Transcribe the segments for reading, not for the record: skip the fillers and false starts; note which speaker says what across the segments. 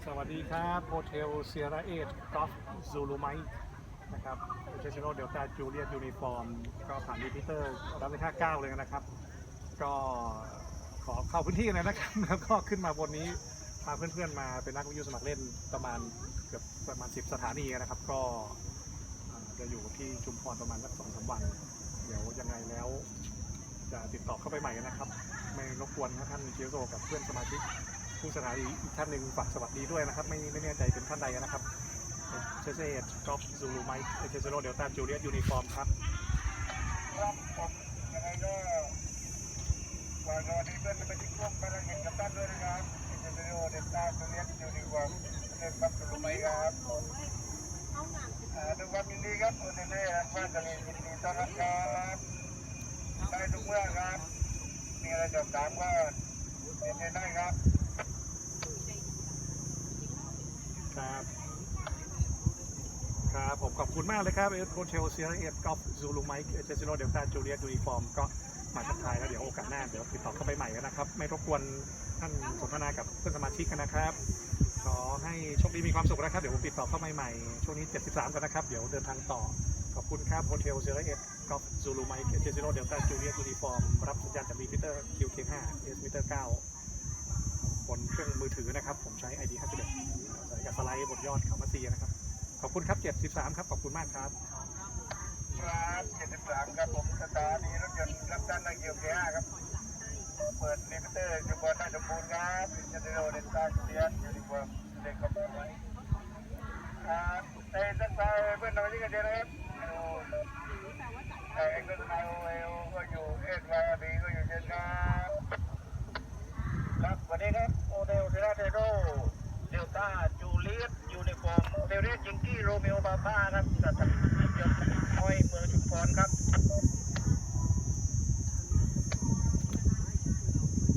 Speaker 1: สวัสดีครับโฮเทลเซียร่าเอทกอล์ฟซูลูไมท์นะครับเจสโนเดลต้าจูเลียตยูนิฟอร์มก็ผ่านดีพิเตอร์รับในค่า9เลยนะครับก็ขอเข้าพื้นที่กันเลยนะครับแล้วก็ขึ้นมาบนนี้พาเพื่อนๆมาเป็นนักวิทยุสมัครเล่นประมาณ10 สถานีนะครับก็จะอยู่ที่ชุมพรประมาณสัก2-3 วันเดี๋ยวยังไงแล้วจะติดต่อเข้าไปใหม่นะครับไม่รบกวนนะท่านเคียวโซกับเพื่อนสมาชิกผู้สถานีอีกท่านหนึ่งฝากสวัสดีด้วยนะครับไม่แน่ใจเป็นท่านใดนะครับเชสเซตกอล์ฟซูลูไมค์เชสโนเดลต้าจูเลียตยูนิฟอร์มครับ
Speaker 2: ครับผมยังไงก็ฝากสวัสดีเพื่อนสมาชิกร่วมภารกิจกับท่านด้วยนะครับเชสโนเดลต้าจูเลียตยูนิฟอร์มเล่นบัฟซูลูไมค์ครับด้วยความยินดีครับโอเล่ๆท่านจะยินดีต้อนรับครับได้ทุกเมื่อครับมีอะไรสอบถามก็เรียนได้ครับ
Speaker 1: ครับผมขอบคุณมากเลยครับโคเชลเซียร์เอ็ดกอล์ฟซูลูไมค์เจสโนเดลต้าจูเลียตยูนิฟอร์มก็มาทักทายแล้วเดี๋ยวโอกาสหน้าเดี๋ยวติดต่อเข้าไปใหม่นะครับไม่รบกวนท่านสนทนากับเพื่อนสมาชิกกันนะครับขอให้โชคดีมีความสุขนะครับเดี๋ยวผมติดต่อเข้าใหม่ช่วงนี้73กันนะครับเดี๋ยวเดินทางต่อขอบคุณครับโฮเทลเซียร์เอ็ดกอล์ฟซูลูไมค์เจสโนเดลต้าจูเลียตยูนิฟอร์มรับสัญญาณจากรีพิเตอร์ QK5 S มิเตอร์ 9บนเครื่องมือถือนะครับผมใช้ ID 51ใส่กับสไลด์บนยอดเขามาซีนะครับขอบคุณครับ73ครับขอบคุณมากครับ
Speaker 2: ครับ73ครับผมสถานีรถยนต์รับจ้างนักเกี่ยวแก่ครับเปิดรีพิเตอร์จุบอนได้สมบูรณ์ครับเชสโนเดลต้าจูเลียตยูนิฟอร์มเด็กกับผมไว้ในทักทายเพื่อนสมาชิกกันเยอะนะครับเอ็กซ์ไนโอเอลก็อยู่เอสวายบีก็อยู่เช่นครับครับวันนี้ครับโอเดลเซราเทโรเดลต้าจูเลียตยูนิฟอร์มเดลเรียจิงกี้โรเมโอบาบ้าครับสถานีรถยนต์อ้อยเมืองชุมพรครับ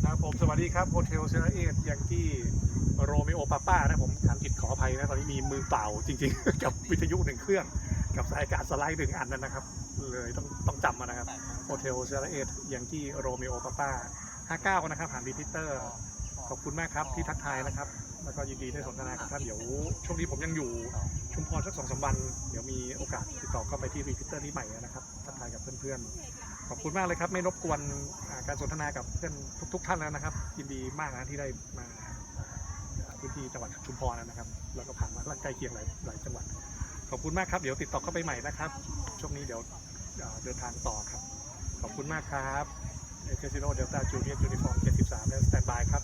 Speaker 1: ครับผมสวัสดีครับโฮเทลเซราเอทยังกี้โรเมโอปาป้านะผมอ่านผิดขออภัยนะตอนนี้มีมือเปล่าจริงๆ กับวิทยุ1 เครื่องกับสายการสไลด์1 อันนะครับเลยต้องจำมานะครับโฮเทลเซราเอทยังกี้โรเมโอปาป้า59นะครับผ่านรีพิเตอร์ขอบคุณมากครับที่ทักทายนะครับแล้วก็ยินดีได้สนทนากับท่านเดี๋ยวช่วงนี้ผมยังอยู่ชุมพรสัก2-3 วันเดี๋ยวมีโอกาสติดต่อเข้าไปที่รีพิเตอร์นี้ใหม่นะครับทักทายกับเพื่อนๆขอบคุณมากเลยครับไม่รบกวนการสนทนากับเพื่อนทุกท่านแล้วนะครับยินดีมากนะที่ได้มาพื้นที่จังหวัดชุมพรนะครับแล้วก็ผ่านมาใกล้เคียงหลายจังหวัดขอบคุณมากครับเดี๋ยวติดต่อเข้าไปใหม่นะครับช่วงนี้เดี๋ยวเดินทางต่อครับขอบคุณมากครับเอเจนซิโนเดลต้าจูเนียร์ยูนิฟอร์ม73และสแตนบายครับ